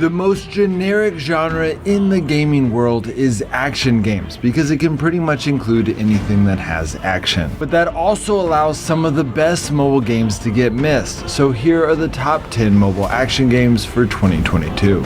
The most generic genre in the gaming world is action games because it can pretty much include anything that has action. But that also allows some of the best mobile games to get missed. So here are the top 10 mobile action games for 2022.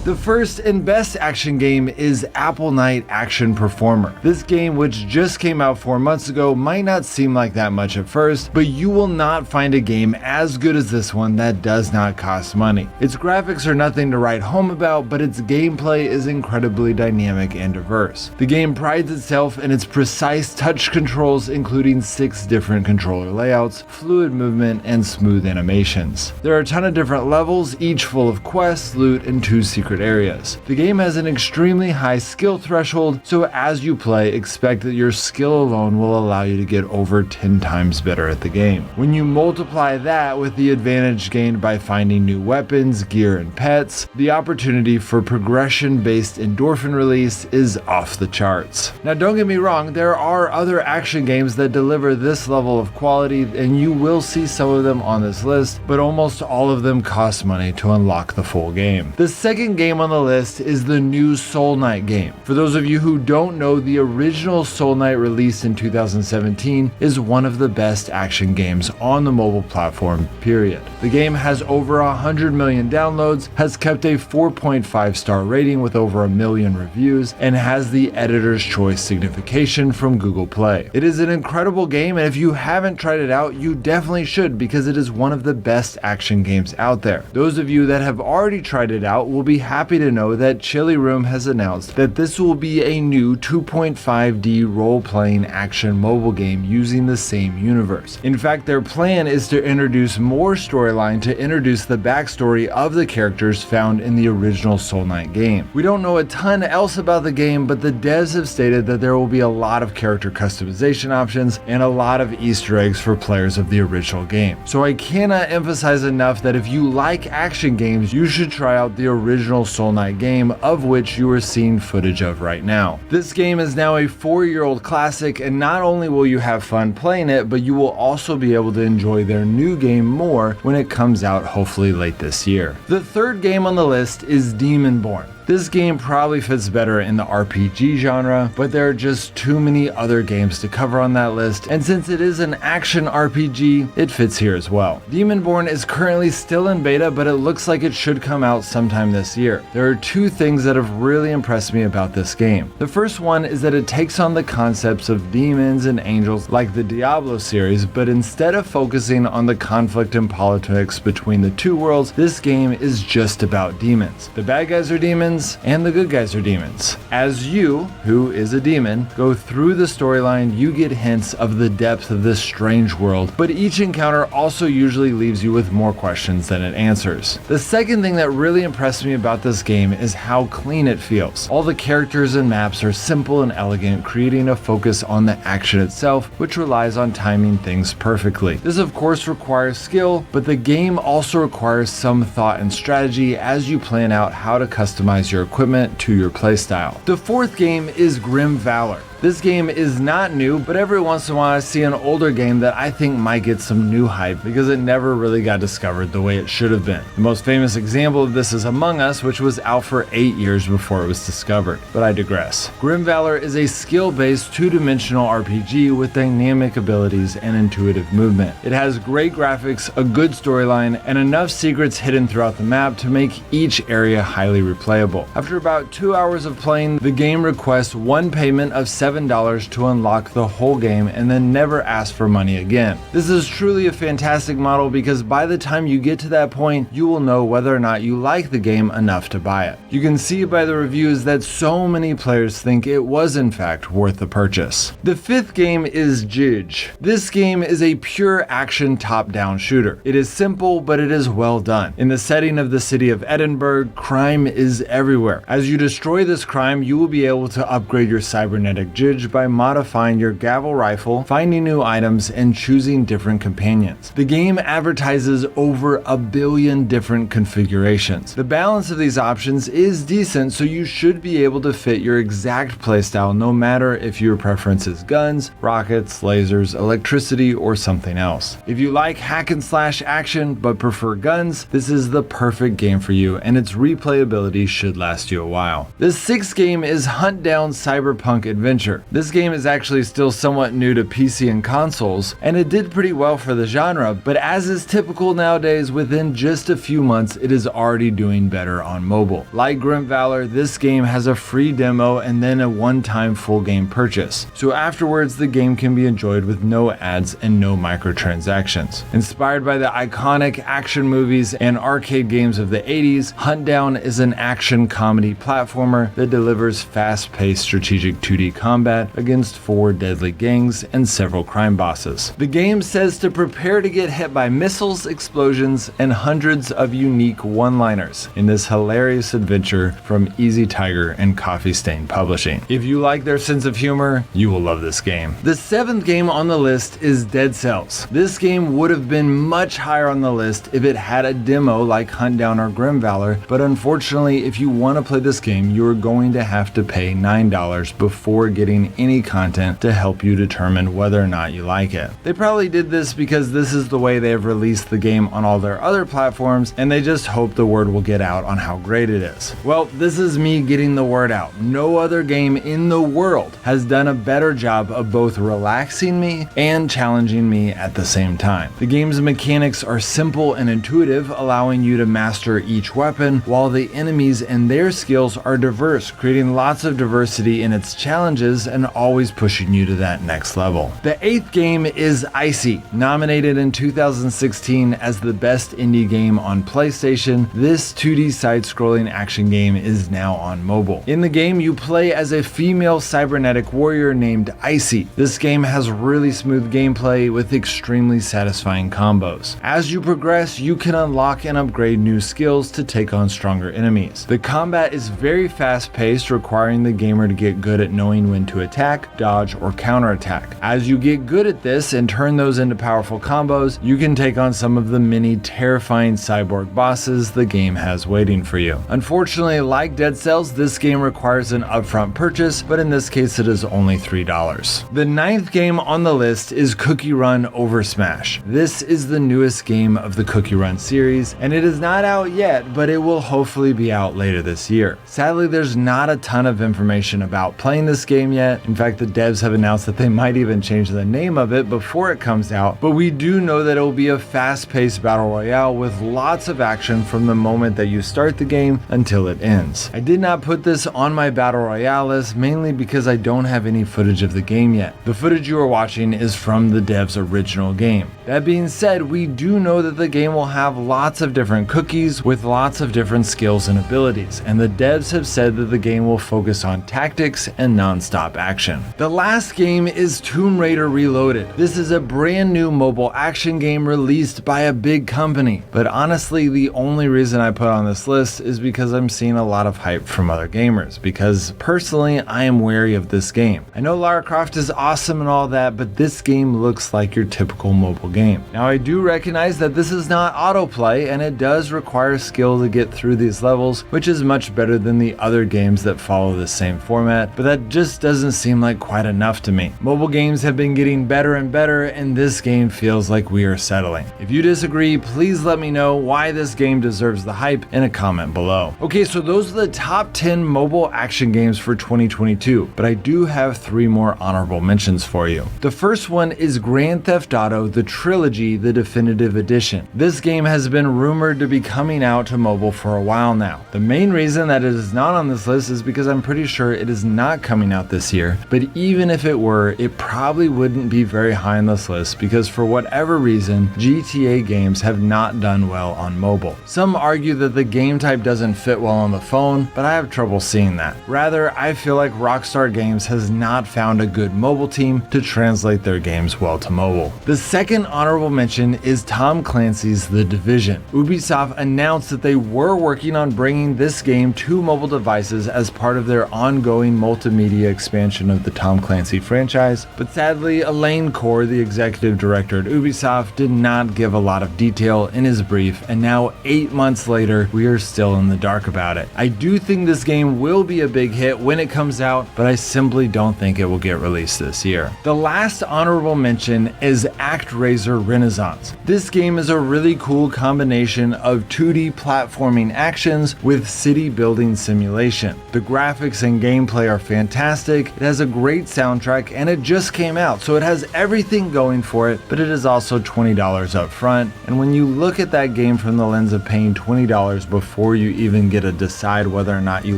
The first and best action game is Apple Knight Action Performer. This game, which just came out 4 months ago, might not seem like that much at first, but you will not find a game as good as this one that does not cost money. Its graphics are nothing to write home about, but its gameplay is incredibly dynamic and diverse. The game prides itself in its precise touch controls, including 6 different controller layouts, fluid movement, and smooth animations. There are a ton of different levels, each full of quests, loot, and 2 secret areas. The game has an extremely high skill threshold, so as you play, expect that your skill alone will allow you to get over 10 times better at the game. When you multiply that with the advantage gained by finding new weapons, gear, and pets, the opportunity for progression-based endorphin release is off the charts. Now don't get me wrong, there are other action games that deliver this level of quality, and you will see some of them on this list, but almost all of them cost money to unlock the full game. The second game on the list is the new Soul Knight game. For those of you who don't know, the original Soul Knight released in 2017 is one of the best action games on the mobile platform, period. The game has over 100 million downloads, has kept a 4.5 star rating with over 1 million reviews, and has the Editor's Choice signification from Google Play. It is an incredible game, and if you haven't tried it out, you definitely should because it is one of the best action games out there. Those of you that have already tried it out will be happy to know that Chili Room has announced that this will be a new 2.5D role-playing action mobile game using the same universe. In fact, their plan is to introduce more storyline to introduce the backstory of the characters found in the original Soul Knight game. We don't know a ton else about the game, but the devs have stated that there will be a lot of character customization options and a lot of Easter eggs for players of the original game. So I cannot emphasize enough that if you like action games, you should try out the original Soul Knight game, of which you are seeing footage of right now. This game is now a 4-year-old classic, and not only will you have fun playing it, but you will also be able to enjoy their new game more when it comes out hopefully late this year. The third game on the list is Demonborn. This game probably fits better in the RPG genre, but there are just too many other games to cover on that list, and since it is an action RPG, it fits here as well. Demonborn is currently still in beta, but it looks like it should come out sometime this year. There are 2 things that have really impressed me about this game. The first one is that it takes on the concepts of demons and angels like the Diablo series, but instead of focusing on the conflict and politics between the 2 worlds, this game is just about demons. The bad guys are demons, and the good guys are demons. As you, who is a demon, go through the storyline, you get hints of the depth of this strange world, but each encounter also usually leaves you with more questions than it answers. The second thing that really impressed me about this game is how clean it feels. All the characters and maps are simple and elegant, creating a focus on the action itself, which relies on timing things perfectly. This of course requires skill, but the game also requires some thought and strategy as you plan out how to customize your equipment to your playstyle. The fourth game is Grim Valor. This game is not new, but every once in a while I see an older game that I think might get some new hype because it never really got discovered the way it should have been. The most famous example of this is Among Us, which was out for 8 years before it was discovered, but I digress. Grim Valor is a skill-based 2-dimensional RPG with dynamic abilities and intuitive movement. It has great graphics, a good storyline, and enough secrets hidden throughout the map to make each area highly replayable. After about 2 hours of playing, the game requests one payment of $7 to unlock the whole game and then never ask for money again. This is truly a fantastic model because by the time you get to that point, you will know whether or not you like the game enough to buy it. You can see by the reviews that so many players think it was in fact worth the purchase. The fifth game is Jige. This game is a pure action top-down shooter. It is simple, but it is well done. In the setting of the city of Edinburgh, crime is everywhere. As you destroy this crime, you will be able to upgrade your cybernetic judged by modifying your gavel rifle, finding new items, and choosing different companions. The game advertises over 1 billion different configurations. The balance of these options is decent, so you should be able to fit your exact playstyle no matter if your preference is guns, rockets, lasers, electricity, or something else. If you like hack and slash action but prefer guns, this is the perfect game for you, and its replayability should last you a while. The sixth game is Hunt Down Cyberpunk Adventure. This game is actually still somewhat new to PC and consoles, and it did pretty well for the genre, but as is typical nowadays, within just a few months it is already doing better on mobile. Like Grim Valor, this game has a free demo and then a one-time full game purchase, so afterwards the game can be enjoyed with no ads and no microtransactions. Inspired by the iconic action movies and arcade games of the 80s, Hunt Down is an action comedy platformer that delivers fast-paced strategic 2D combat against 4 deadly gangs and several crime bosses. The game says to prepare to get hit by missiles, explosions, and hundreds of unique one-liners in this hilarious adventure from Easy Tiger and Coffee Stain Publishing. If you like their sense of humor, you will love this game. The seventh game on the list is Dead Cells. This game would have been much higher on the list if it had a demo like Hunt Down or Grim Valor, but unfortunately, if you want to play this game, you are going to have to pay $9 before getting any content to help you determine whether or not you like it. They probably did this because this is the way they have released the game on all their other platforms, and they just hope the word will get out on how great it is. Well, this is me getting the word out. No other game in the world has done a better job of both relaxing me and challenging me at the same time. The game's mechanics are simple and intuitive, allowing you to master each weapon, while the enemies and their skills are diverse, creating lots of diversity in its challenges and always pushing you to that next level. The eighth game is Icy. Nominated in 2016 as the best indie game on PlayStation, this 2D side-scrolling action game is now on mobile. In the game, you play as a female cybernetic warrior named Icy. This game has really smooth gameplay with extremely satisfying combos. As you progress, you can unlock and upgrade new skills to take on stronger enemies. The combat is very fast-paced, requiring the gamer to get good at knowing when to attack, dodge, or counterattack. As you get good at this and turn those into powerful combos, you can take on some of the many terrifying cyborg bosses the game has waiting for you. Unfortunately, like Dead Cells, this game requires an upfront purchase, but in this case it is only $3. The ninth game on the list is Cookie Run Over Smash. This is the newest game of the Cookie Run series, and it is not out yet, but it will hopefully be out later this year. Sadly, there's not a ton of information about playing this game yet. In fact, the devs have announced that they might even change the name of it before it comes out, but we do know that it will be a fast-paced battle royale with lots of action from the moment that you start the game until it ends. I did not put this on my battle royale list mainly because I don't have any footage of the game yet. The footage you are watching is from the devs' original game. That being said, we do know that the game will have lots of different cookies with lots of different skills and abilities, and the devs have said that the game will focus on tactics and non-stop action. The last game is Tomb Raider Reloaded. This is a brand new mobile action game released by a big company, but honestly the only reason I put on this list is because I'm seeing a lot of hype from other gamers, because personally I am wary of this game. I know Lara Croft is awesome and all that, but this game looks like your typical mobile game. Now I do recognize that this is not autoplay and it does require skill to get through these levels, which is much better than the other games that follow the same format, but that just doesn't seem like quite enough to me. Mobile games have been getting better and better, and this game feels like we are settling. If you disagree, please let me know why this game deserves the hype in a comment below. Okay, so those are the top 10 mobile action games for 2022, but I do have 3 more honorable mentions for you. The first one is Grand Theft Auto: The Trilogy, the Definitive Edition. This game has been rumored to be coming out to mobile for a while now. The main reason that it is not on this list is because I'm pretty sure it is not coming out this year, but even if it were, it probably wouldn't be very high on this list because for whatever reason, GTA games have not done well on mobile. Some argue that the game type doesn't fit well on the phone, but I have trouble seeing that. Rather, I feel like Rockstar Games has not found a good mobile team to translate their games well to mobile. The second honorable mention is Tom Clancy's The Division. Ubisoft announced that they were working on bringing this game to mobile devices as part of their ongoing multimedia expansion of the Tom Clancy franchise, but sadly, Alain Corr, the executive director at Ubisoft, did not give a lot of detail in his brief, and now 8 months later, we are still in the dark about it. I do think this game will be a big hit when it comes out, but I simply don't think it will get released this year. The last honorable mention is ActRaiser Renaissance. This game is a really cool combination of 2D platforming actions with city building simulation. The graphics and gameplay are fantastic, it has a great soundtrack, and it just came out, so it has everything going for it, but it is also $20 up front, and when you look at that game from the lens of paying $20 before you even get to decide whether or not you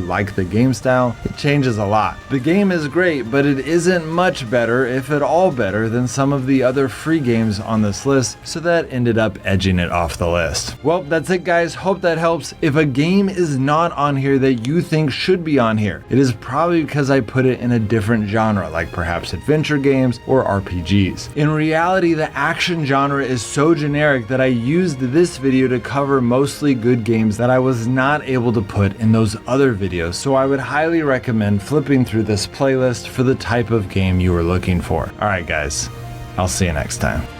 like the game style, it changes a lot. The game is great, but it isn't much better, if at all better, than some of the other free games on this list, so that ended up edging it off the list. Well, that's it guys, hope that helps. If a game is not on here that you think should be on here, it is probably because I put it in a different genre, like perhaps adventure games or RPGs. In reality, the action genre is so generic that I used this video to cover mostly good games that I was not able to put in those other videos, so I would highly recommend flipping through this playlist for the type of game you were looking for. Alright guys, I'll see you next time.